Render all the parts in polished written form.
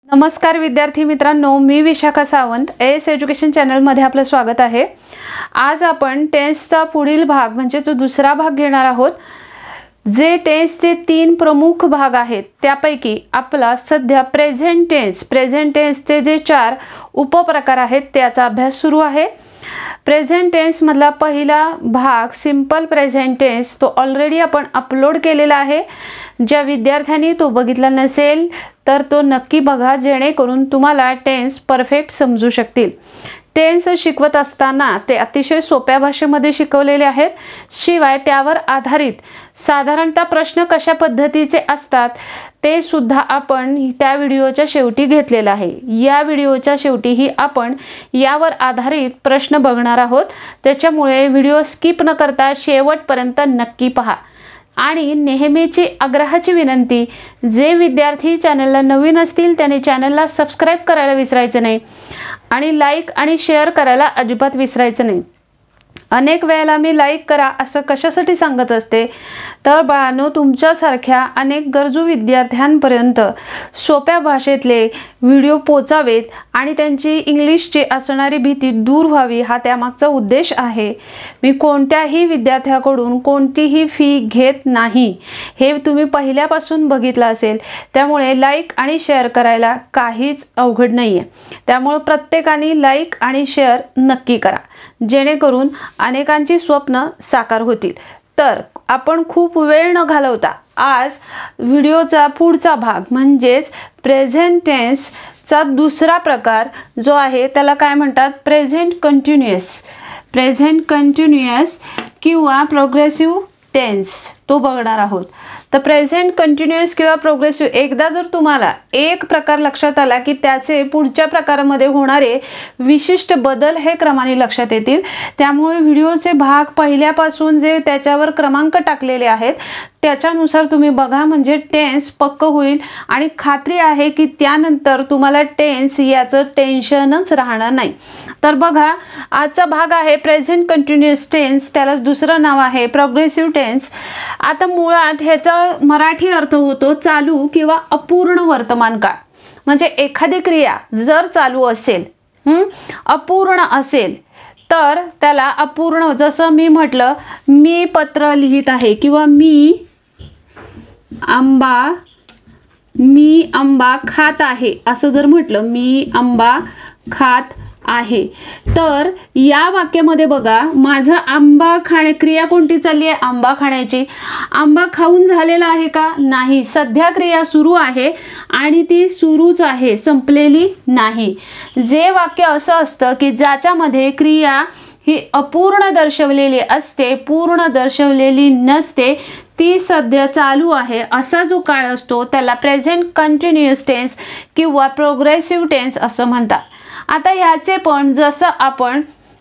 नमस्कार विद्यार्थी मित्रांनो, मी Vishakha Sawant S education channel मध्ये आपलं स्वागत आहे। आज आपण टेन्सचा पुढील भाग म्हणजे जो दुसरा भाग घेणार आहोत। जे टेन्सचे तीन प्रमुख भाग आहेत त्यापैकी आपला सध्या प्रेझेंट टेन्सचे जे चार उपप्रकार आहेत त्याचा अभ्यास सुरू आहे। प्रेझेंट टेन्स मधला पहिला भाग सिंपल प्रेझेंट टेन्स तो ऑलरेडी आपण अपलोड केलेला आहे। ज्या विद्यार्थ्यांनी तो बघितला नसेल तर तो नक्की बघा, जेणेकरून तुम्हाला टेन्स परफेक्ट समजू शकतील। टेन्स शिकवत असताना ते अतिशय सोप्या भाषेमध्ये शिकवलेले आहेत। शिवाय त्यावर आधारित साधारणतः प्रश्न कशा पद्धतीचे असतात ते सुद्धा आपण त्या व्हिडिओच्या शेवटी घेतलेला आहे। या व्हिडिओच्या शेवटीही आपण यावर आधारित प्रश्न बघणार आहोत, त्याच्यामुळे व्हिडिओ स्किप न करता शेवटपर्यंत नक्की पहा। आणि नेहमीची आग्रहाची विनंती, जे विद्यार्थी चॅनलला नवीन असतील त्यांनी चॅनलला सबस्क्राइब करायला विसरायचं नाही आणि लाईक आणि शेअर करायला अजिबात विसरायचं नाही। अनेक वेळेला मी लाईक करा असं कशासाठी सांगत असते तर बाळांनो, तुमच्यासारख्या अनेक गरजू विद्यार्थ्यांपर्यंत सोप्या भाषेतले व्हिडिओ पोचावेत आणि त्यांची इंग्लिशची असणारी भीती दूर व्हावी, हा त्यामागचा उद्देश आहे। मी कोणत्याही विद्यार्थ्याकडून कोणतीही फी घेत नाही, हे तुम्ही पहिल्यापासून बघितलं असेल। त्यामुळे लाईक आणि शेअर करायला काहीच अवघड नाहीये। त्यामुळे प्रत्येकाने लाईक आणि शेअर नक्की करा, जेणेकरून अनेकांची स्वप्न साकार होतील। तर आपण खूप वेळ न घालवता आज व्हिडिओचा पुढचा भाग म्हणजेच प्रेझेंट टेन्सचा दुसरा प्रकार जो आहे त्याला काय म्हणतात, प्रेझेंट कंटिन्युअस किंवा प्रोग्रेसिव्ह टेन्स तो बघणार आहोत। तर प्रेझेंट कंटिन्युअस किंवा प्रोग्रेसिव्ह एकदा जर तुम्हाला एक प्रकार लक्षात आला की त्याचे पुढच्या प्रकारामध्ये होणारे विशिष्ट बदल हे क्रमाने लक्षात येतील। त्यामुळे व्हिडिओचे भाग पहिल्यापासून जे त्याच्यावर क्रमांक टाकलेले आहेत त्याच्यानुसार तुम्ही बघा, म्हणजे टेन्स पक्क होईल आणि खात्री आहे की त्यानंतर तुम्हाला टेन्स याचं टेन्शनच राहणार नाही। तर बघा, आजचा भाग आहे प्रेझेंट कंटिन्युअस टेन्स, त्याला दुसरं नाव आहे प्रोग्रेसिव्ह टेन्स। आता मुळात ह्याचा मराठी अर्थ होतो चालू किंवा अपूर्ण वर्तमान काळ। म्हणजे एखादी क्रिया जर चालू असेल, अपूर्ण असेल तर त्याला अपूर्ण, जसं मी म्हटलं मी पत्र लिहित आहे किंवा मी आंबा खात आहे असं जर म्हटलं, मी आंबा खात आहे, तर या वाक्यामध्ये बघा माझा आंबा खाणे क्रिया कोणती चालली आहे, आंबा खाण्याची। आंबा खाऊन झालेला आहे का, नाही, सध्या क्रिया सुरू आहे आणि ती सुरूच आहे, संपलेली नाही। जे वाक्य असं असतं की ज्याच्यामध्ये क्रिया ही अपूर्ण दर्शवलेली असते, पूर्ण दर्शवलेली नसते, ती सध्या चालू आहे, असा जो काळ असतो त्याला प्रेझेंट कंटिन्युअस टेन्स किंवा प्रोग्रेसिव्ह टेन्स असं म्हणतात। आता ह्याचे पण जसं आपण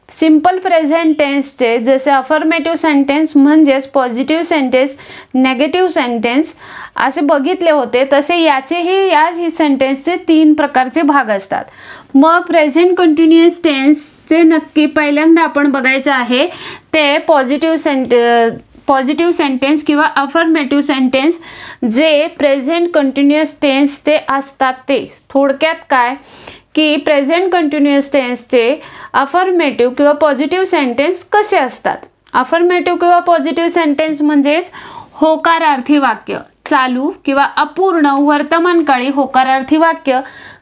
सिंपल प्रेझेंट टेन्सचे जसे अफर्मेटिव्ह सेंटेन्स म्हणजेच पॉझिटिव्ह सेंटेन्स, नेगेटिव्ह सेंटेन्स असे बघितले होते, तसे याचेही या सेंटेन्सचे तीन प्रकारचे भाग असतात। मग प्रेझेंट कंटिन्युअस टेन्सचे नक्की पहिल्यांदा आपण बघायचं आहे ते पॉझिटिव्ह सेंटेन्स किंवा अफर्मेटिव्ह सेंटेन्स जे प्रेझेंट कंटिन्युअस टेन्स ते असतात। ते थोडक्यात काय की प्रेझेंट कंटिन्युअस टेन्सचे अफर्मेटिव्ह किंवा पॉझिटिव्ह सेंटेन्स कसे असतात। अफर्मेटिव्ह किंवा पॉझिटिव्ह सेंटेन्स म्हणजेच होकारार्थी वाक्य, चालू किंवा अपूर्ण वर्तमानकाळी होकारार्थी वाक्य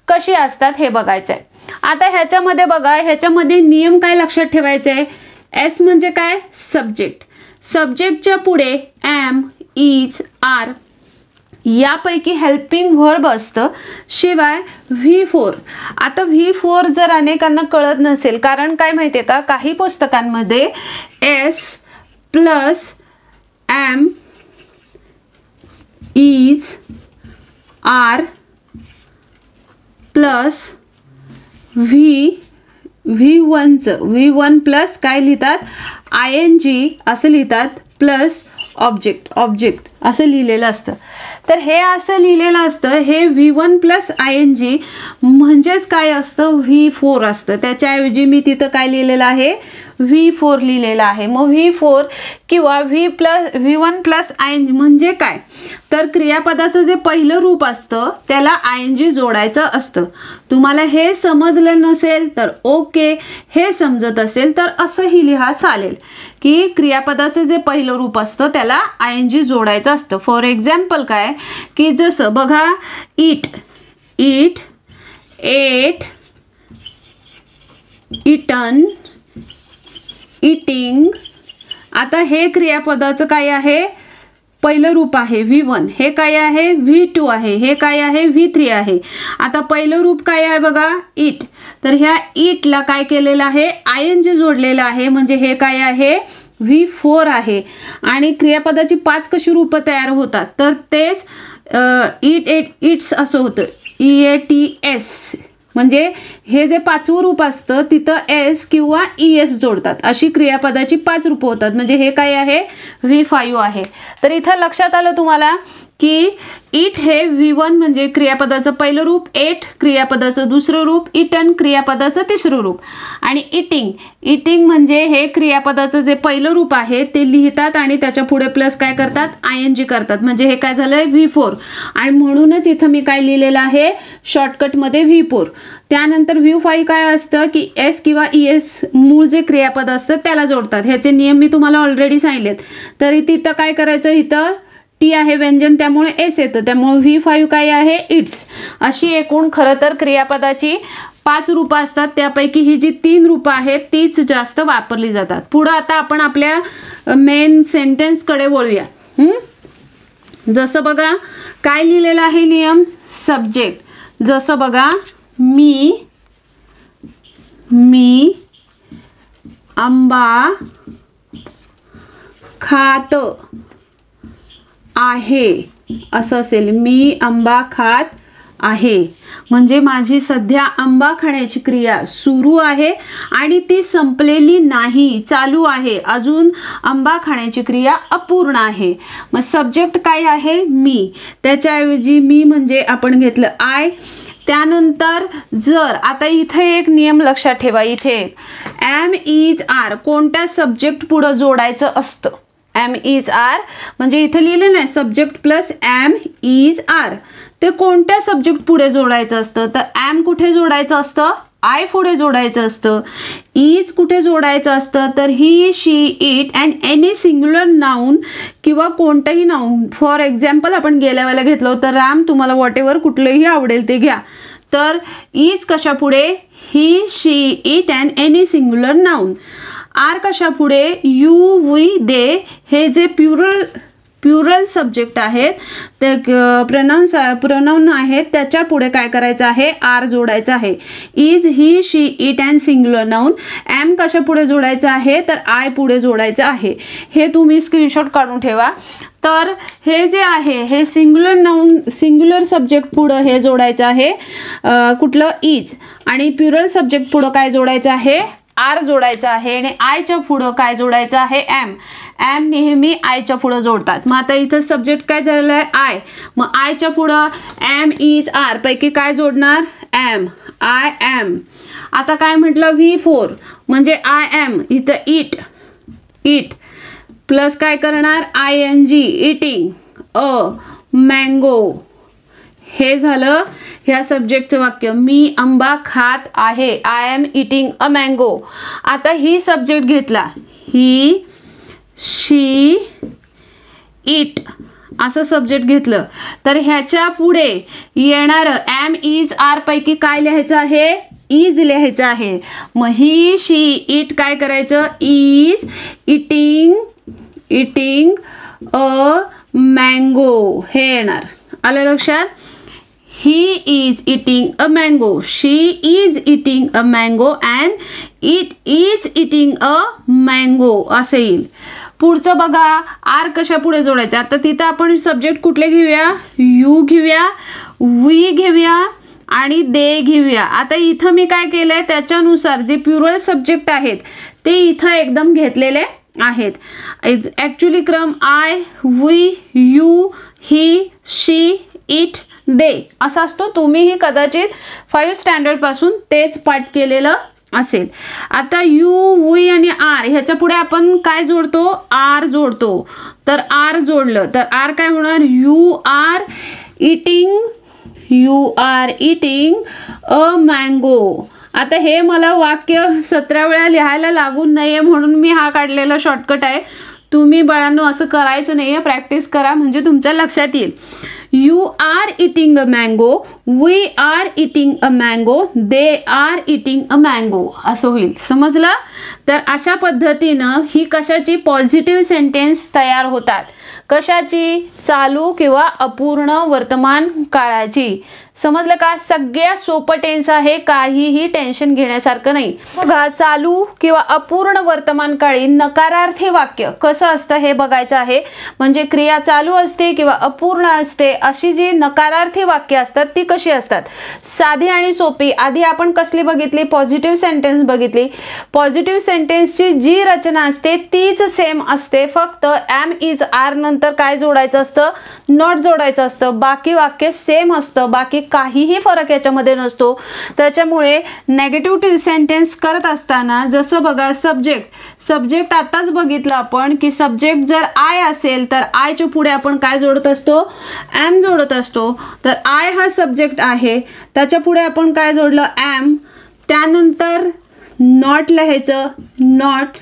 कशी असतात हे बघायचं आहे। आता ह्याच्यामध्ये बघा, ह्याच्यामध्ये नियम काय लक्षात ठेवायचे आहे। एस म्हणजे काय, सब्जेक्ट। सब्जेक्टच्या पुढे एम, इज, आर यापैकी हेल्पिंग वर्ब असतं, शिवाय V4। आता V4 जर अनेकांना कळत नसेल, कारण काय माहिती आहे का, काही पुस्तकांमध्ये S plus am, is, are plus V1 plus काय लिहितात, ING असं लिहितात, प्लस ऑब्जेक्ट असं लिहिलेलं असतं। तर हे असं लिहिलेलं असतं, हे V1 प्लस ING म्हणजेच काय असतं, V4 असतं। त्याच्याऐवजी मी तिथं काय लिहिलेलं आहे, V4 लिहिलेला आहे. मग V4 किंवा V1 प्लस ING म्हणजे काय, तर क्रियापदाचं जे पहिलं रूप असतं त्याला ING जोडायचं असतं. तुम्हाला हे समजलं नसेल तर ओके, हे समजत असेल तर असंही लिहा चालेल की क्रियापदाचं जे पहिलं रूप असतं त्याला ING जोडायचं असतं. फॉर एक्झाम्पल काय की जसं बघा, ईट, एट, इटन, ईटिंग. आता हे क्रियापदाचं काय आहे, पहिलं रूप आहे V1. हे काय आहे, V2 आहे. हे काय आहे, V3 आहे. आता पहिलं रूप काय आहे बघा, ईट. तर ह्या ईटला काय केलेलं आहे, ING जोडलेलं आहे. म्हणजे हे काय आहे, V4 आहे. आणि क्रियापदाची 5 कशी रूपं तयार होतात, तर तेच इट्स असं होतं, EATS. म्हणजे हे जे 5वं रूप असतं तिथं S किंवा ES जोडतात. अशी क्रियापदाची 5 रूपं होतात. म्हणजे हे काय आहे, V5 आहे. तर इथं लक्षात आलं तुम्हाला की ईट हे V1 म्हणजे क्रियापदाचं पहिलं रूप, एट क्रियापदाचं दुसरं रूप, इटन क्रियापदाचं तिसरं रूप, आणि इटिंग म्हणजे हे क्रियापदाचं जे पहिलं रूप आहे ते लिहितात आणि त्याच्या पुढे प्लस काय करतात, ING करतात. म्हणजे हे काय झालंय, V4. आणि म्हणूनच इथं मी काय लिहिलेलं आहे, शॉर्टकटमध्ये V4. त्यानंतर V5 काय असतं की S किंवा ES मूळ जे क्रियापद असतं त्याला जोडतात. ह्याचे नियम मी तुम्हाला ऑलरेडी सांगितलेत. तर तिथं काय करायचं, इथं टी आहे व्यंजन त्यामुळे S येतं, त्यामुळे V5 काय आहे, इट्स. अशी एकूण खरं तर क्रियापदाची 5 रूपं असतात. त्यापैकी ही जी 3 रूपं आहेत तीच जास्त वापरली जातात. पुढं आता आपण आपल्या मेन सेंटेन्सकडे वळूया. जसं बघा काय लिहिलेलं आहे नियम, सब्जेक्ट. जसं बघा, मी आंबा खात आहे असं असेल. मी आंबा खात आहे म्हणजे माझी सध्या आंबा खाण्याची क्रिया सुरू आहे आणि ती संपलेली नाही, चालू आहे. अजून आंबा खाण्याची क्रिया अपूर्ण आहे. मग सब्जेक्ट काय आहे, मी. त्याच्याऐवजी मी म्हणजे आपण घेतलं आय. त्यानंतर जर आता इथे एक नियम लक्षात ठेवा, इथे एम इज आर कोणत्या सब्जेक्ट पुढं जोडायचं असतं. एम इज आर म्हणजे इथे लिहिलं नाही subject plus am is are, ते कोणत्या सब्जेक्ट पुढे जोडायचं असतं, तर एम कुठे जोडायचं असतं, आय पुढे जोडायचं असतं. इज कुठे जोडायचं असतं, तर he, she, it and any singular noun किंवा कोणतंही नाऊन. फॉर एक्झाम्पल आपण गेल्या वेळेला घेतलं होतं राम, तुम्हाला वॉट एव्हर कुठलंही आवडेल ते घ्या. तर इज कशा पुढे, he, she, it and any singular noun. Are कशा पुढे, यू, वी, दे. हे जे प्युरल सब्जेक्ट आहेत ते प्रनाउन आहेत त्याच्या पुढे काय करायचं आहे, आर जोडायचं आहे. Is, he, she, it and singular noun. Am कशा पुढे जोडायचं आहे, तर आय पुढे जोडायचं आहे. हे तुम्ही स्क्रीनशॉट काढून ठेवा. तर हे जे आहे हे सिंग्युलर नाऊन, सिंग्युलर सब्जेक्ट पुढं हे जोडायचं आहे कुठलं, इज. आणि प्युरल सब्जेक्ट पुढं काय जोडायचं आहे, आर जोडायचं आहे. आणि आयच्या पुढं काय जोडायचं आहे, एम. एम नेहमी आयच्या पुढं जोडतात. मग आता इथं सब्जेक्ट काय झालेलं आहे, आय. मग आयच्या पुढं एम इज आर पैकी काय जोडणार, एम. I am. आता काय म्हटलं, V4 म्हणजे आय एम. इथं इट प्लस काय करणार, ING, इटिंग. मँगो. हे झालं ह्या सब्जेक्टचं वाक्य, मी आंबा खात आहे. I am eating a mango. आता ही सब्जेक्ट घेतला, ही, शी, इट असं सब्जेक्ट घेतलं तर ह्याच्या पुढे येणारं एम इज आर पैकी काय लिहायचं आहे, इज लिहायचं आहे. मग ही, शी, इट काय करायचं, इज इटिंग अ मँगो हे येणार. आलं लक्षात. He is eating a mango. She is eating a mango and it is eating a mango असं येईल. पुढचं बघा, आर कशा पुढे जोडायचं. आता तिथं आपण सब्जेक्ट कुठले घेऊया, यू घेऊया, वी घेऊया आणि दे घेऊया. आता इथं मी काय केलंय त्याच्यानुसार जे प्युरल सब्जेक्ट आहेत ते इथं एकदम घेतलेले आहेत. ॲक्च्युली क्रम I, we, you, he, she, it, they असा असतो. तुम्हीही कदाचित 5 स्टँडर्ड पासून तेच पाठ केलेलं असेल. आता यू, वी आणि आर ह्याच्या पुढे आपण काय जोडतो, आर जोडतो. तर आर जोडलं तर आर काय होणार, you are eating a mango. आता हे मला वाक्य 17 वेळा लिहायला लागून नये म्हणून मी हा काढलेला शॉर्टकट आहे. तुम्ही बाळांनो असं करायचं नाही आहे, प्रॅक्टिस करा म्हणजे तुमच्या लक्षात येईल. You are eating a mango, we are eating a mango, they are eating a mango असं होईल. समजलं. तर अशा पद्धतीनं ही कशाची पॉझिटिव्ह सेंटेन्स तयार होतात. कशाची, चालू किंवा अपूर्ण वर्तमान काळाची. समजलं का. सगळ्यात सोपं टेन्स आहे, काहीही टेन्शन घेण्यासारखं नाही. बघा चालू किंवा अपूर्ण वर्तमान काळी नकारार्थी वाक्य कसं असतं हे बघायचं आहे. म्हणजे क्रिया चालू असते किंवा अपूर्ण असते अशी जी नकारार्थी वाक्य असतात ती कशी असतात. साधी आणि सोपी. आधी आपण कसली बघितली, पॉझिटिव्ह सेंटेन्स बघितली. पॉझिटिव्ह सेंटेन्सची जी रचना असते तीच सेम असते, फक्त एम इज आर नंतर काय जोडायचं असतं, नॉट जोडायचं असतं. बाकी वाक्य सेम असतं, बाकी काहीही फरक याच्यामध्ये नसतो. त्याच्यामुळे नेगेटिव्ह सेंटेन्स करत असताना जसं बघा सब्जेक्ट आताच बघितलं आपण की सब्जेक्ट जर आय असेल तर आयच्या पुढे आपण काय जोडत असतो, एम जोडत असतो. तर आय हा सब्जेक्ट आहे, त्याच्या पुढे आपण काय जोडलं, एम. त्यानंतर नॉट लिहायचं, not.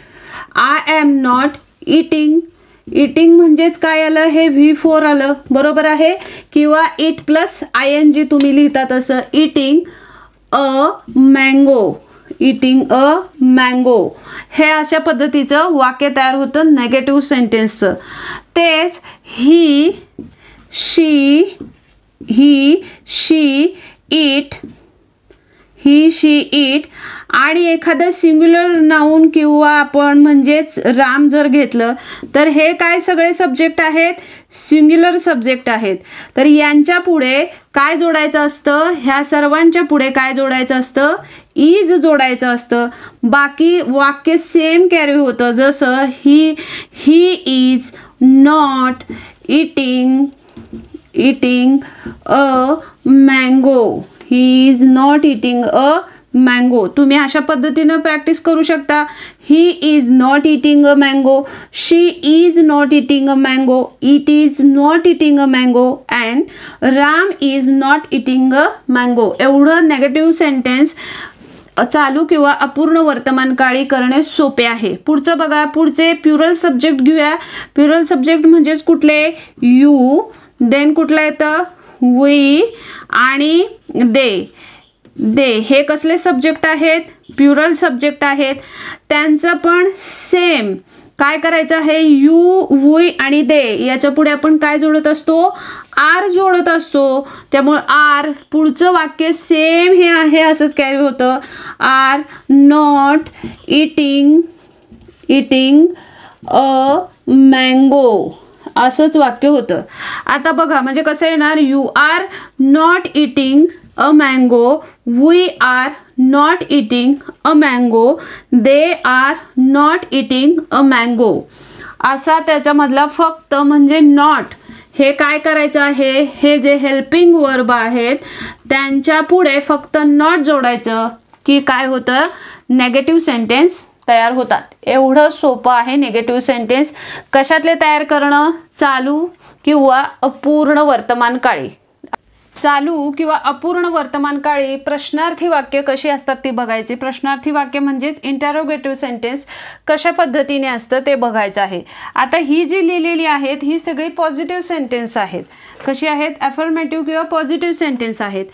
I am not eating. Eating म्हणजेच काय आलं, हे V4 आलं, बरोबर आहे. किंवा इट प्लस ING तुम्ही लिहिता तसं, eating a mango, eating a mango. हे अशा पद्धतीचं वाक्य तयार होतं नेगेटिव्ह सेंटेन्सचं. तेच ही शी इट आणि एखादं सिंग्युलर नाऊन किंवा आपण म्हणजेच राम जर घेतलं तर हे काय सगळे सब्जेक्ट आहेत, सिंग्युलर सब्जेक्ट आहेत. तर यांच्या पुढे काय जोडायचं असतं, ह्या सर्वांच्या पुढे काय जोडायचं असतं, इज जोडायचं असतं. बाकी वाक्य सेम कॅरी होतं. जसं he is not eating a mango, he is not eating a mango. तुम्ही अशा पद्धतीनं प्रॅक्टिस करू शकता. He is not eating a mango, she is not eating a mango, it is not eating a mango and Ram is not eating a mango. एवढं negative sentence चालू किंवा अपूर्ण वर्तमान काळी करणे सोपे आहे. पुढचं बघा, पुढचे प्युरल सब्जेक्ट घेऊया. प्युरल सब्जेक्ट म्हणजेच कुठले, यू, देन कुठलं येतं, वी आणि दे. हे कसले सब्जेक्ट आहेत, प्युरल सब्जेक्ट आहेत. त्यांचं पण सेम काय करायचं आहे, यू, वी आणि दे याच्या पुढे आपण काय जोडत असतो, आर जोडत असतो. त्यामुळे आर पुढचं वाक्य सेम हे आहे असंच कॅरी होतं. Are not eating a mango असंच वाक्य होतं. आता बघा म्हणजे कसं येणार, you are not eating a mango, we are not eating a mango, they are not eating a mango. असा त्याच्यामधला फक्त म्हणजे नॉट हे काय करायचं आहे, हे जे हेल्पिंग वर्ब आहेत त्यांच्या पुढे फक्त नॉट जोडायचं की काय होतं, नेगेटिव्ह सेंटेन्स तयार होतात. एवढं सोपं आहे नेगेटिव्ह सेंटेन्स. कशातले तयार करणं, चालू किंवा अपूर्ण वर्तमान काळी. चालू किंवा अपूर्ण वर्तमान काळी प्रश्नार्थी वाक्य कशी असतात ती बघायची. प्रश्नार्थी वाक्य म्हणजेच इंटरोगेटिव्ह सेंटेन्स कशा पद्धतीने असतं ते बघायचं आहे. आता ही जी लिहिलेली आहेत ही सगळी पॉझिटिव्ह सेंटेन्स आहेत. कशी आहेत, अफर्मेटिव्ह किंवा पॉझिटिव्ह सेंटेन्स आहेत.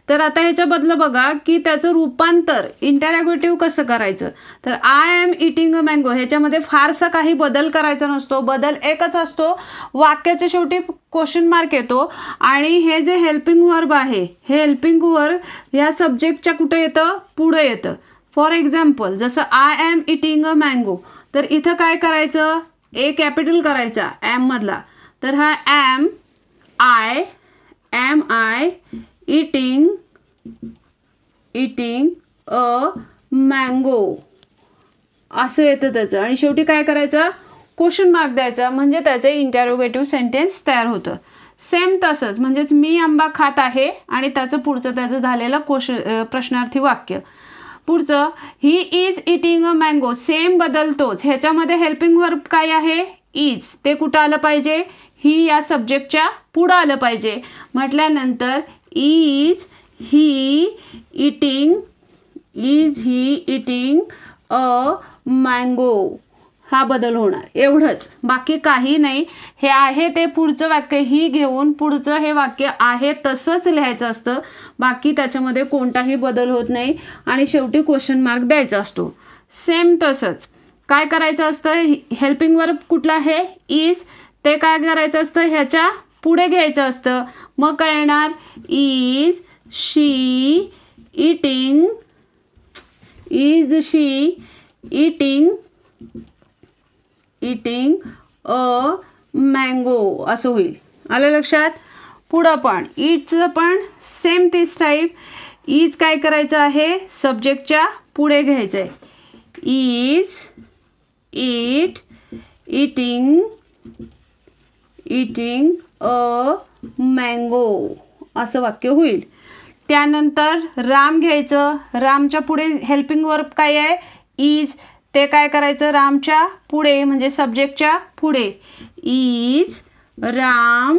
तर आता ह्याच्याबद्दल बघा की त्याचं रूपांतर इंटरोगेटिव्ह कसं करायचं. तर I am eating a mango ह्याच्यामध्ये फारसा काही बदल करायचा नसतो. बदल एकच असतो, वाक्याच्या शेवटी क्वेश्चन मार्क येतो आणि हे जे हेल्पिंग वर्ब आहे हे हेल्पिंग वर्ब ह्या सब्जेक्टच्या कुठे येतं, पुढे येतं. फॉर एक्झाम्पल जसं I am eating a mango, तर इथं काय करायचं, ए कॅपिटल करायचा एम मधला. तर हा am I eating a mango असं येतं त्याचं. आणि शेवटी काय करायचं, क्वेश्चन मार्क द्यायचा म्हणजे त्याचे इंटरोगेटिव्ह सेंटेन्स तयार होतं. सेम तसंच म्हणजेच मी आंबा खात आहे आणि त्याचं पुढचं त्याचं झालेलं प्रश्नार्थी वाक्य. पुढचं he is eating a mango, same बदलतोच. ह्याच्यामध्ये हेल्पिंग वर्ब काय आहे? इज. ते कुठं आलं पाहिजे? ही या सब्जेक्टच्या पुढं आलं पाहिजे. म्हटल्यानंतर is he eating a mango, हा बदल होणार. एवढंच, बाकी काही नाही. हे आहे ते पुढचं वाक्य ही घेऊन पुढचं हे वाक्य आहे तसंच लिहायचं असतं. बाकी त्याच्यामध्ये कोणताही बदल होत नाही. आणि शेवटी क्वेश्चन मार्क द्यायचा असतो. सेम तसंच काय करायचं असतं? हेल्पिंग वर्ब कुठला आहे? इज. ते काय करायचं असतं? ह्याच्या पुढे घ्यायचं असतं. मग काय येणार? Is she eating a mango असं होईल. आलं लक्षात? पुढं पण इटचं पण सेम तीच टाईप. इज काय करायचं आहे? सब्जेक्टच्या पुढे घ्यायचं आहे. इज इटिंग अ मँगो असं वाक्य होईल. त्यानंतर राम घ्यायचं. रामच्या पुढे हेल्पिंग वर्ब काय आहे? इज. ते काय करायचं? रामच्या पुढे म्हणजे सब्जेक्टच्या पुढे. Is Ram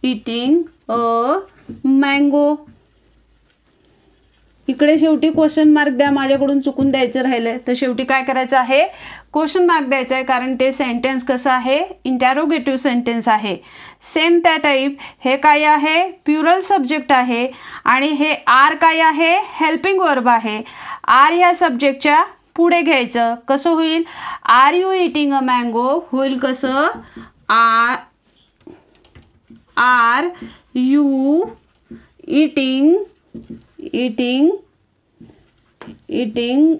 eating a mango. इकडे शेवटी क्वेश्चन मार्क द्या. माझ्याकडून चुकून द्यायचं राहिलं तर शेवटी काय करायचं आहे? क्वेश्चन मार्क द्यायचा आहे. कारण ते सेंटेन्स कसं आहे? इंटॅरोगेटिव्ह सेंटेन्स आहे. सेम त्या टाईप हे काय आहे? प्युरल सब्जेक्ट आहे. आणि हे आर काय आहे? हेल्पिंग वर्ब आहे. आर ह्या सब्जेक्टच्या पुढे घ्यायचं. कसं होईल? Are you eating a mango होईल कसं? Are you eating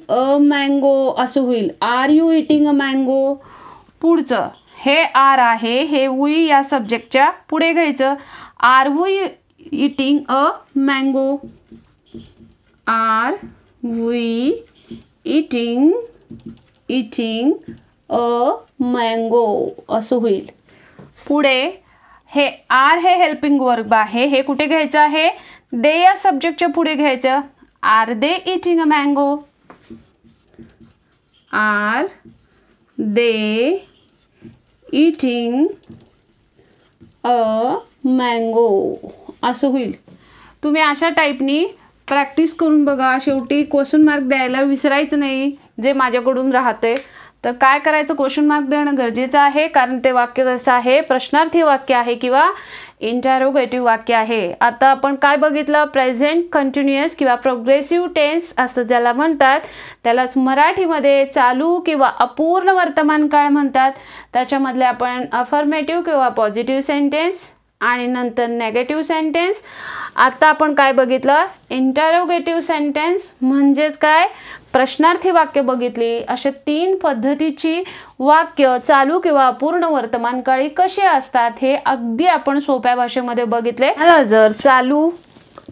a mango असं होईल. Are you eating a mango. पुढचं हे आर आहे, हे वी या सब्जेक्टच्या पुढे घ्यायचं. Are we eating a mango. Are we eating a mango असं होईल. पुढे हे आर हे हेल्पिंग वर्ब आहे. हे कुठे घ्यायचं आहे? दे या सब्जेक्टच्या पुढे घ्यायचं. Are they eating a mango. Are they eating a mango असं होईल. तुम्ही अशा टाईपनी प्रॅक्टिस करून बघा. शेवटी क्वेश्चन मार्क द्यायला विसरायचं नाही. जे माझ्याकडून राहते तर काय करायचं? क्वेश्चन मार्क देणं गरजेचं आहे. कारण ते वाक्य कसं आहे? प्रश्नार्थी वाक्य आहे किंवा इंटॅरोगेटिव्ह वाक्य आहे. आता आपण काय बघितलं? प्रेझेंट कंटिन्युअस किंवा प्रोग्रेसिव्ह टेन्स असं ज्याला म्हणतात, त्यालाच मराठीमध्ये चालू किंवा अपूर्ण वर्तमान काळ म्हणतात. त्याच्यामधले आपण अफर्मेटिव्ह किंवा पॉझिटिव्ह सेंटेन्स आणि नंतर नेगेटिव्ह सेंटेन्स. आता आपण काय बघितलं? इंटॅरोगेटिव्ह सेंटेन्स म्हणजेच काय? प्रश्नार्थी वाक्य बघितली. अशा 3 पद्धतीची वाक्य चालू किंवा अपूर्ण वर्तमानकाळी कशी असतात हे अगदी आपण सोप्या भाषेमध्ये बघितले. जर चालू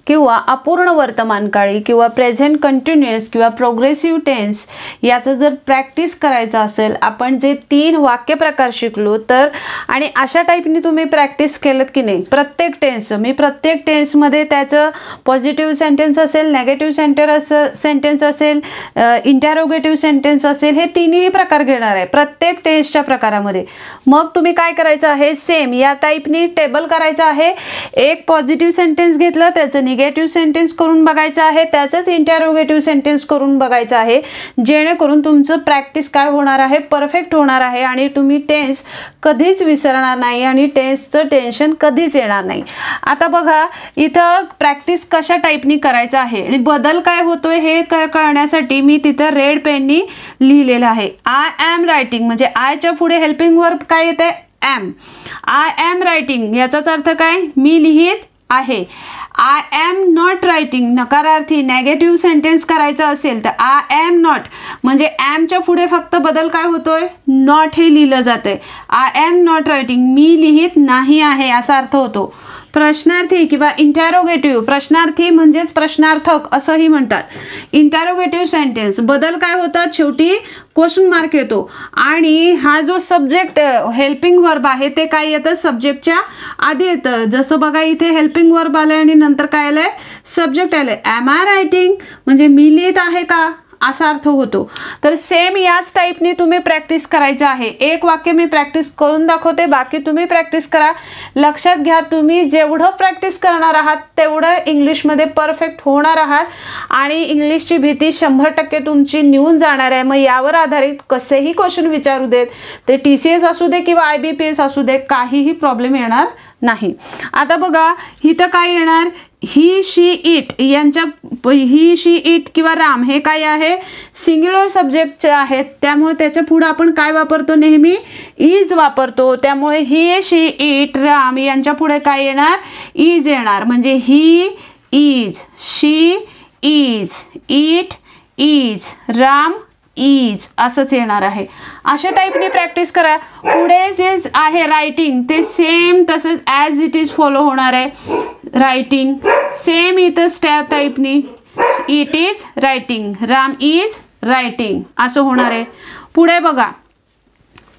किंवा अपूर्ण वर्तमानकाळी किंवा प्रेझेंट कंटिन्युअस किंवा प्रोग्रेसिव्ह टेन्स याचं जर प्रॅक्टिस करायचं असेल, आपण जे 3 वाक्य प्रकार शिकलो तर आणि अशा टाईपनी तुम्ही प्रॅक्टिस केलं की नाही प्रत्येक टेन्सचं, मी प्रत्येक टेन्समध्ये त्याचं पॉझिटिव्ह सेंटेन्स असेल, नेगेटिव्ह सेंटेन्स असेल, इंटॅरोगेटिव्ह सेंटेन्स असेल, हे तिन्ही प्रकार घेणार आहे प्रत्येक टेन्सच्या प्रकारामध्ये. मग तुम्ही काय करायचं आहे? सेम या टाईपनी टेबल करायचं आहे. एक पॉझिटिव्ह सेंटेन्स घेतलं त्याचं निगेटिव्ह सेंटेन्स करून बघायचं आहे, त्याचंच इंटॅरोगेटिव्ह सेंटेन्स करून बघायचं आहे. जेणेकरून तुमचं प्रॅक्टिस काय होणार आहे? परफेक्ट होणार आहे आणि तुम्ही टेन्स कधीच विसरणार नाही आणि टेन्सचं टेन्शन कधीच येणार नाही. आता बघा इथं प्रॅक्टिस कशा टाईपनी करायचं आहे आणि बदल काय होतोय हे कळण्यासाठी मी तिथं रेड पेननी लिहिलेलं आहे. आय एम रायटिंग म्हणजे आयच्या पुढे हेल्पिंग वर्ब काय येते? एम. आय एम रायटिंग याचाच अर्थ काय? मी लिहित आहे. आय एम नॉट रायटिंग नकारार्थी नेगेटिव्ह सेंटेन्स करायचं असेल तर आय एम नॉट म्हणजे एमच्या पुढे फक्त बदल काय होतोय? नॉट हे लिहिलं जातंय. आय एम नॉट रायटिंग मी लिहित नाही आहे असा अर्थ होतो. प्रश्नार्थी किंवा इंटॅरोगेटिव्ह, प्रश्नार्थी म्हणजेच प्रश्नार्थक असंही म्हणतात. इंटॅरोगेटिव्ह सेंटेन्स बदल काय होतात, शेवटी क्वेश्चन मार्क येतो. आणि हा जो सब्जेक्ट हेल्पिंग वर्ब आहे ते काय येतं, सब्जेक्टच्या आधी येतं. जसं बघा इथे हेल्पिंग वर्ब आलं आणि नंतर काय आलंय, सब्जेक्ट आलंय. ॲम आय रायटिंग म्हणजे मी लिहित आहे का असा अर्थ होतो. तर सेम याच टाईपने तुम्ही प्रॅक्टिस करायचं आहे. एक वाक्य मी प्रॅक्टिस करून दाखवते, बाकी तुम्ही प्रॅक्टिस करा. लक्षात घ्या, तुम्ही जेवढं प्रॅक्टिस करणार आहात तेवढं इंग्लिशमध्ये परफेक्ट होणार आहात आणि इंग्लिशची भीती 100% तुमची निघून जाणार आहे. मग यावर आधारित कसेही क्वेश्चन विचारू देत, ते TCS असू दे किंवा IBPS असू दे, काहीही प्रॉब्लेम येणार नाही. आता बघा इथं काय येणार, ही शी इट यांच्या, ही शी इट किंवा राम हे काय आहे, सिंग्युलर सब्जेक्टचे आहेत. त्यामुळे त्याच्या पुढे आपण काय वापरतो, नेहमी इज वापरतो. त्यामुळे ही शी इट राम यांच्या पुढे काय येणार, इज येणार. म्हणजे he is, she is, it is, Ram is असंच येणार आहे. अशा टाईपने प्रॅक्टिस करा. पुढे जे आहे रायटिंग ते सेम तसंच ॲज इट इज फॉलो होणार आहे. रायटिंग सेम इथं स्टॅप टाईपनी, it is writing, Ram is writing असं होणार आहे. पुढे बघा,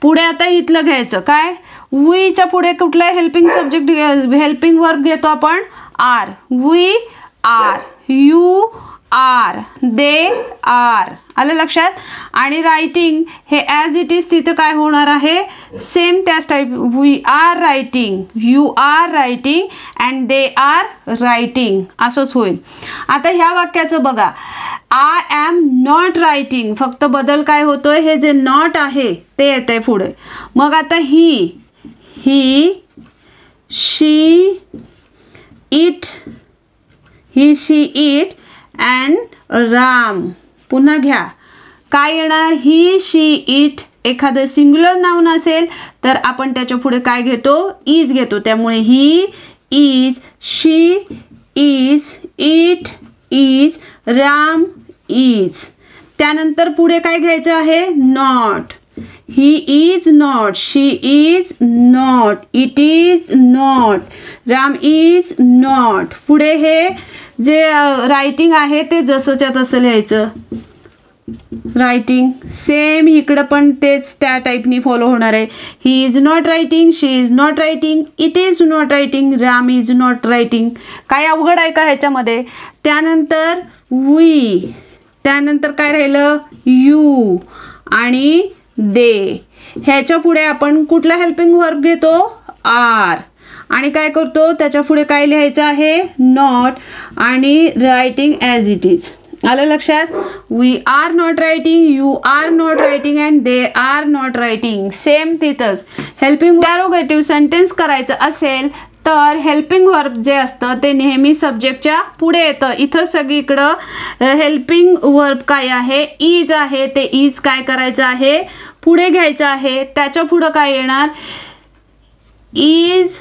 पुढे आता इथलं घ्यायचं काय, वीच्या पुढे कुठलं हेल्पिंग सब्जेक्ट, हेल्पिंग वर्ब घेतो आपण are. We are, you are, they are, आलं लक्षात. आणि रायटिंग हे ॲज इट इज तिथं काय होणार आहे, सेम त्याच type. We are writing, you are writing and they are writing असंच होईल. आता ह्या वाक्याचं बघा, आय ॲम नॉट रायटिंग, फक्त बदल काय होतोय, हे जे नॉट आहे ते येत आहे पुढे. मग आता he, she it, he she it and Ram. पुन्हा घ्या, काय येणार, ही शी इट. एखादं सिंग्युलर नाउन असेल तर आपण त्याच्या पुढे काय घेतो, इज घेतो. त्यामुळे he is, she is, it is, Ram is. त्यानंतर पुढे काय घ्यायचं आहे, not. He is not, she is not, it is not, Ram is not. पुढे हे जे रायटिंग आहे ते जसंच्या तसं लिहायचं. रायटिंग सेम इकडं पण तेच त्या टाईपनी फॉलो होणार आहे. He is not writing, she is not writing, it is not writing, Ram is not writing. काय अवघड आहे का ह्याच्यामध्ये. त्यानंतर वी, त्यानंतर काय राहिलं, यू आणि दे. ह्याच्या पुढे आपण कुठला हेल्पिंग वर्ब घेतो, आर. आणि काय करतो, त्याच्या पुढे काय लिहायचं आहे, नॉट आणि रायटिंग ॲज इट इज. आलं लक्षात. We are not writing, you are not writing and they are not writing. Same तिथंच. हेल्पिंग इंटॅरोगेटिव्ह सेंटेन्स करायचं असेल तर हेल्पिंग वर्ब जे असतं ते नेहमी सब्जेक्टच्या पुढे येतं. इथं सगळीकडं हेल्पिंग वर्ब काय आहे, इज आहे. ते इज काय करायचं आहे, पुढे घ्यायचं आहे. त्याच्या पुढं काय येणार, is,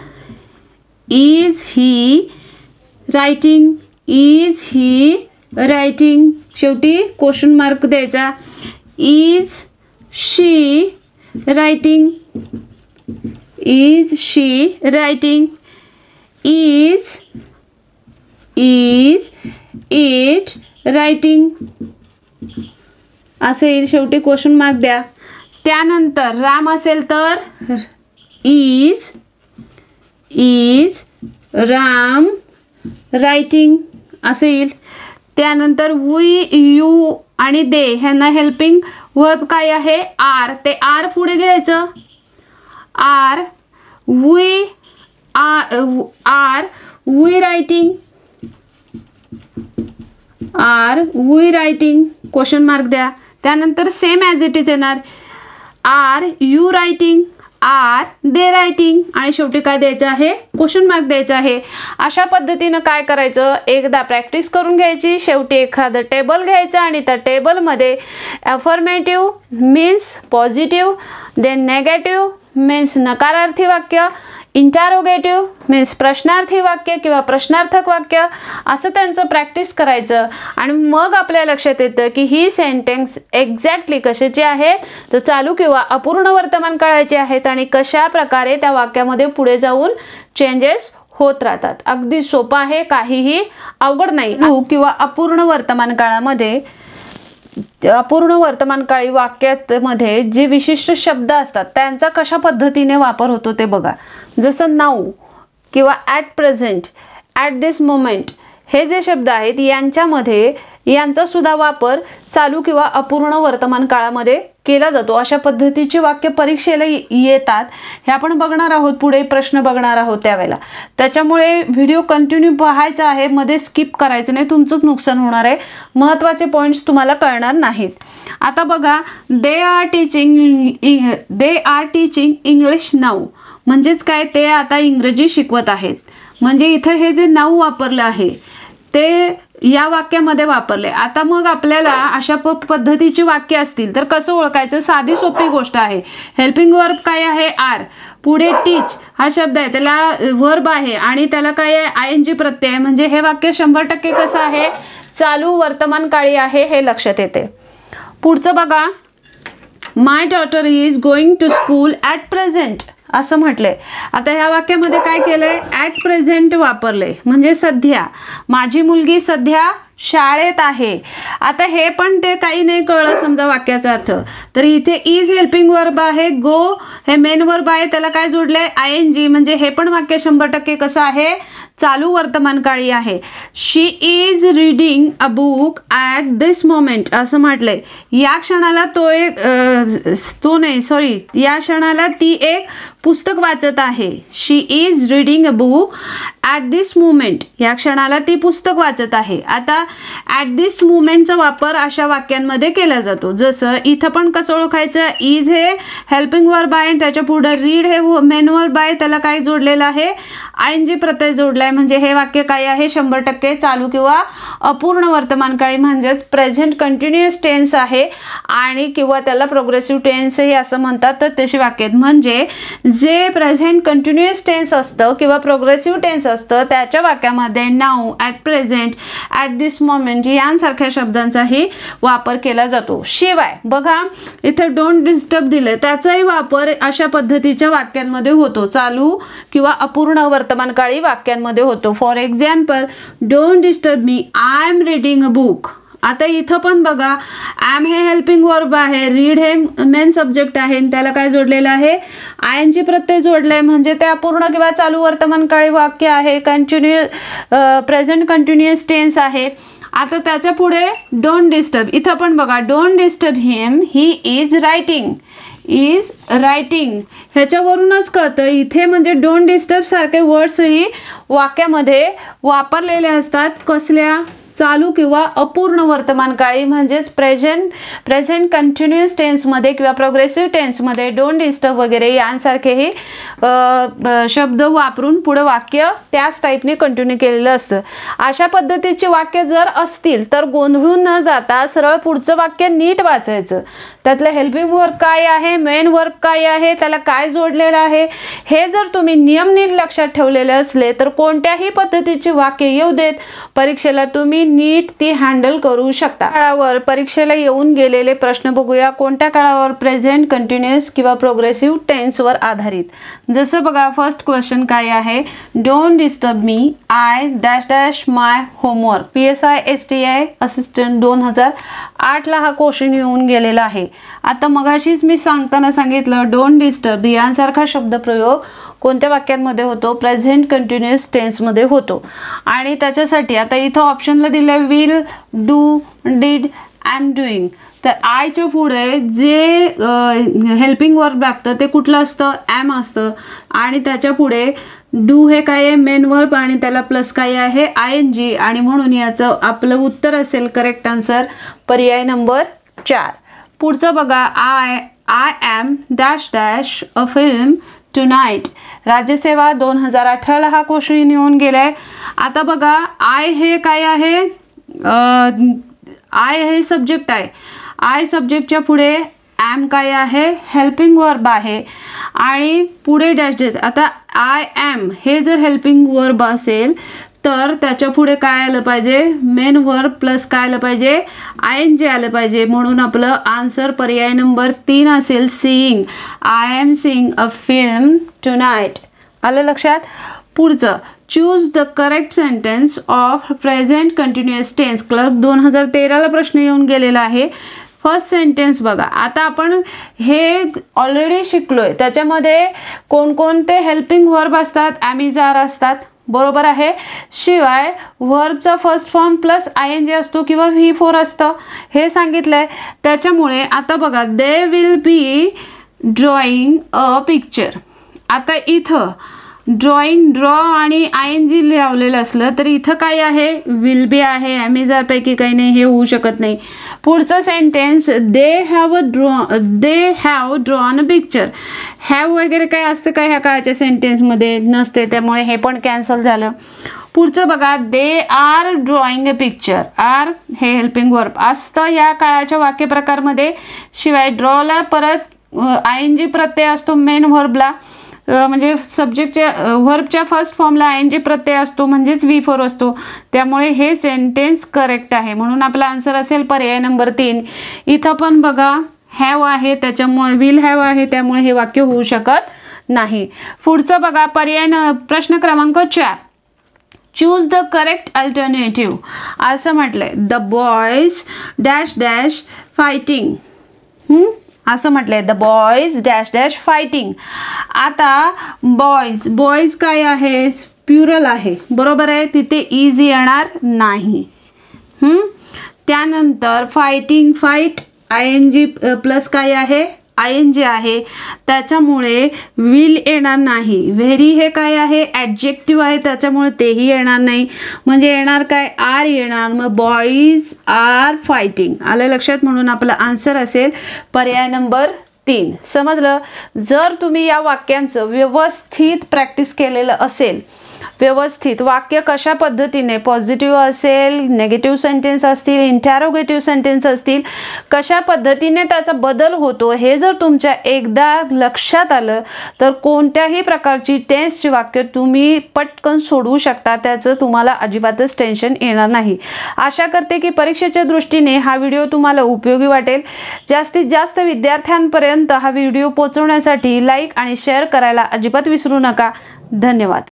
is he writing, is he writing. शेवटी क्वेश्चन मार्क द्यायचा. Is she writing, is she writing, is it writing असं येईल. शेवटी क्वेश्चन मार्क द्या. त्यानंतर राम असेल तर इज राम रायटिंग असं येईल. त्यानंतर वी, यू आणि दे ह्यांना हेल्पिंग वर्ब काय आहे, आर. ते आर पुढे घ्यायचं. Are, we are we writing, are we writing question mark द्या. त्यानंतर सेम ॲज इट इज येणार. Are you writing, are they writing आणि शेवटी काय द्यायचं आहे, क्वेश्चन मार्क द्यायचा आहे. अशा पद्धतीनं काय करायचं, एकदा प्रॅक्टिस करून घ्यायची. शेवटी एखादं टेबल घ्यायचं आणि त्या टेबलमध्ये affirmative means positive, then negative means नकारार्थी वाक्य, इंटॅरोगेटिव्ह मीन्स प्रश्नार्थी वाक्य किंवा प्रश्नार्थक वाक्य असं त्यांचं प्रॅक्टिस करायचं. आणि मग आपल्या लक्षात येतं की ही सेंटेन्स एक्झॅक्टली कशाची आहे, तर चालू किंवा अपूर्ण वर्तमान काळाची आहेत आणि कशा प्रकारे त्या वाक्यामध्ये पुढे जाऊन चेंजेस होत राहतात. अगदी सोपं आहे, काहीही अवघड नाही. किंवा अपूर्ण वर्तमान काळामध्ये अपूर्ण वर्तमानकाळी वाक्यामध्ये जे विशिष्ट शब्द असतात त्यांचा कशा पद्धतीने वापर होतो ते बघा. जसं नाऊ किंवा at present, at this moment हे जे शब्द आहेत यांच्यामध्ये यांचा सुद्धा वापर चालू किंवा अपूर्ण वर्तमान काळामध्ये केला जातो. अशा पद्धतीची वाक्य परीक्षेला येतात. हे आपण बघणार आहोत, पुढे प्रश्न बघणार आहोत त्यावेळेला. त्याच्यामुळे व्हिडिओ कंटिन्यू पाहायचा आहे, मध्ये स्किप करायचं नाही, तुमचंच नुकसान होणार आहे. महत्त्वाचे पॉईंट्स तुम्हाला कळणार नाहीत. आता बघा, they R teaching English now म्हणजेच काय, ते आता इंग्रजी शिकवत आहेत. म्हणजे इथं हे जे नाऊ वापरलं आहे ते या वाक्यामध्ये वापरले. आता मग आपल्याला अशा पद्धतीची वाक्य असतील तर कसं ओळखायचं, साधी सोपी गोष्ट आहे. हेल्पिंग वर्ब काय आहे, आर. पुढे टीच हा शब्द आहे, त्याला वर्ब आहे आणि त्याला काय आहे, ING प्रत्यय आहे. म्हणजे हे वाक्य 100% कसं आहे, चालू वर्तमान काळी आहे हे लक्षात येते. पुढचं बघा, my daughter is going to school at present असं म्हटलंय. आता ह्या वाक्यामध्ये काय केलंय, ॲट प्रेझेंट वापरले म्हणजे सध्या. माझी मुलगी सध्या शाळेत आहे. आता हे पण ते काही नाही कळलं समजा वाक्याचा अर्थ, तर इथे इज हेल्पिंग वर्ब आहे, गो हे मेन वर्ब आहे, त्याला काय जोडलंय, ING. म्हणजे हे पण वाक्य 100% कसं आहे, चालू वर्तमान काळी आहे. She is reading a book at this moment असं म्हटलंय. या क्षणाला या क्षणाला ती एक पुस्तक वाचत आहे. She is reading a book at this moment, या क्षणाला ती पुस्तक वाचत आहे. आता ॲट दिस मोमेंटचा वापर अशा वाक्यांमध्ये केला जातो. जसं इथं पण कसं ओळखायचं, इज हे हेल्पिंग वर्ब आहे, त्याच्या पुढे रीड हे मेन वर्ब आहे, त्याला काय जोडलेलं आहे, ING प्रत्यय जोडलाय. म्हणजे हे वाक्य काय आहे, 100% चालू किंवा अपूर्ण वर्तमानकाळी म्हणजेच प्रेझेंट कंटिन्युअस टेन्स आहे आणि किंवा त्याला प्रोग्रेसिव्ह टेन्स हे असं म्हणतात. तर तशी वाक्य म्हणजे जे प्रेझेंट कंटिन्युअस टेन्स असतं किंवा प्रोग्रेसिव्ह टेन्स असतं त्याच्या वाक्यामध्ये now, at present, at this moment यांसारख्या शब्दांचाही वापर केला जातो. शिवाय बघा इथे डोंट डिस्टर्ब दिले, त्याचाही वापर अशा पद्धतीच्या वाक्यांमध्ये होतो, चालू किंवा अपूर्ण वर्तमानकाळी वाक्यांमध्ये होतो. For example, don't disturb me, I am reading a book. आता इथं पण बघा, ॲम हे हेल्पिंग वर्ब आहे, रीड हे मेन सब्जेक्ट आहे, त्याला काय जोडलेलं आहे, ING प्रत्यय जोडलाय. म्हणजे ते अपूर्ण किंवा चालू वर्तमानकाळी वाक्य आहे, प्रेझेंट कंटिन्युअस टेन्स आहे. आता त्याच्या पुढे डोंट डिस्टर्ब, इथं पण बघा, don't disturb him, he is writing. ह्याच्यावरूनच कळतं इथे म्हणजे डोंट डिस्टर्ब सारखे वर्ड्सही वाक्यामध्ये वापरलेले असतात. कसल्या, चालू किंवा अपूर्ण वर्तमानकाळी म्हणजेच प्रेझेंट कंटिन्युअस टेन्समध्ये किंवा प्रोग्रेसिव्ह टेन्समध्ये डोंट डिस्टर्ब वगैरे यांसारखेही शब्द वापरून पुढे वाक्य त्याच टाईपने कंटिन्यू केलेलं असतं. अशा पद्धतीची वाक्य जर असतील तर गोंधळून न जाता सरळ पुढचं वाक्य नीट वाचायचं. त्यातलं हेल्पिंग वर्ब काय आहे, मेन वर्ब काय आहे, त्याला काय जोडलेलं आहे, हे जर तुम्ही नियम नीट लक्षात ठेवलेले असले तर कोणत्याही पद्धतीची वाक्य येऊ देत, परीक्षेला तुम्ही नीट ती हँडल करू शकता. काळावर परीक्षेला येऊन गेलेले प्रश्न बघूया. कोणत्या काळावर, प्रेझेंट कंटिन्युअस किंवा प्रोग्रेसिव्ह टेन्सवर आधारित. जसं बघा, फर्स्ट क्वेश्चन काय आहे, don't disturb me, I dash dash my homework. PSI STI assistant 2008ला हा क्वेश्चन येऊन गेलेला आहे. आता मगाशीच मी सांगताना सांगितलं डोंट डिस्टर्ब यांसारखा शब्दप्रयोग कोणत्या वाक्यांमध्ये होतो, प्रेझेंट कंटिन्युअस टेन्समध्ये होतो. आणि त्याच्यासाठी आता इथं ऑप्शनला दिलं will, do, did and doing. तर आयच्या पुढे जे हेल्पिंग वर्ब लागतं ते कुठलं असतं, ॲम असतं. आणि त्याच्या पुढे डू हे काय आहे, मेन वर्ब आणि त्याला प्लस काय आहे, ING. आणि म्हणून याचं आपलं उत्तर असेल करेक्ट आन्सर पर्याय नंबर 4. पुढचं बघा, I am dash dash a film tonight. Rajyaseva 2018ला हा क्वेश्चन येऊन गेलाय. आता बघा, आय हे काय आहे, आय हे सब्जेक्ट आहे. आय सब्जेक्टच्या पुढे ॲम काय आहे, हेल्पिंग वर्ब आहे आणि पुढे डॅश डॅश. आता आय ॲम हे जर हेल्पिंग वर्ब असेल तर त्याच्या पुढे काय आलं पाहिजे, मेन वर्ब प्लस काय आलं पाहिजे, ING आलं पाहिजे. म्हणून आपलं आन्सर पर्याय नंबर 3 असेल, seeing. I am seeing a film tonight. आलं लक्षात. पुढचं, choose the correct sentence of present continuous tense. Clerk 2013ला प्रश्न येऊन गेलेला आहे. फर्स्ट सेंटेन्स बघा. आता आपण हे ऑलरेडी शिकलोय. त्याच्यामध्ये कोणकोणते हेल्पिंग वर्ब असतात, ॲमिजार असतात, बरोबर आहे. शिवाय वर्बचा फर्स्ट फॉर्म प्लस ING असतो किंवा V4 असतं हे सांगितलंय. त्याच्यामुळे आता बघा, they will be drawing a picture. आता इथं ड्रॉइंग, ड्रॉ आणि ING लावलेलं असलं तर इथं काय आहे, विल बी आहे. ॲमिजारपैकी काही नाही, हे होऊ शकत नाही. पुढचं sentence, they have drawn a picture. Have वगैरे काय असतं का ह्या काळाच्या सेंटेन्समध्ये? नसते, त्यामुळे हे पण कॅन्सल झालं. पुढचं बघा, they are drawing a picture. Are हे हेल्पिंग वर्ब असतं या काळाच्या वाक्यप्रकारमध्ये. शिवाय ड्रॉला परत ING प्रत्यय असतो मेन व्हर्बला, म्हणजे सब्जेक्टच्या व्हर्बच्या फर्स्ट फॉर्मला ING प्रत्यय असतो, म्हणजेच V4 असतो. त्यामुळे हे सेंटेन्स करेक्ट आहे. म्हणून आपला आन्सर असेल पर्याय नंबर 3. इथं पण बघा हॅव आहे, त्याच्यामुळे विल हॅव आहे, त्यामुळे हे वाक्य होऊ शकत नाही. पुढचं बघा, प्रश्न क्रमांक 4. Choose the correct alternative. असं म्हटलंय, the boys dash dash fighting. असं म्हटलंय, the boys dash dash fighting. आता बॉयज काय आहे, प्युरल आहे, बरोबर आहे. तिथे इज येणार नाही. त्यानंतर फायटिंग, फाईट ING प्लस काय आहे, ING आहे, त्याच्यामुळे विल येणार नाही. व्हेरी हे काय आहे, ॲडजेक्टिव्ह आहे, त्याच्यामुळे तेही येणार नाही. म्हणजे येणार काय, आर येणार. मग बॉईज आर फायटिंग. आलं लक्षात? म्हणून आपला आन्सर असेल पर्याय नंबर 3. समजलं? जर तुम्ही या वाक्यांचं व्यवस्थित प्रॅक्टिस केलेलं असेल, व्यवस्थित वाक्य कशा पद्धतीने, पॉझिटिव्ह असेल, नेगेटिव्ह सेंटेन्स असतील, इंटॅरोगेटिव्ह सेंटेन्स असतील, कशा पद्धतीने त्याचा बदल होतो हे जर तुमच्या एकदा लक्षात आलं तर कोणत्याही प्रकारची टेन्सची वाक्य तुम्ही पटकन सोडवू शकता. त्याचं तुम्हाला अजिबातच टेन्शन येणार नाही. आशा करते की परीक्षेच्या दृष्टीने हा व्हिडिओ तुम्हाला उपयोगी वाटेल. जास्तीत जास्त विद्यार्थ्यांपर्यंत हा व्हिडिओ पोहोचवण्यासाठी लाईक आणि शेअर करायला अजिबात विसरू नका. धन्यवाद.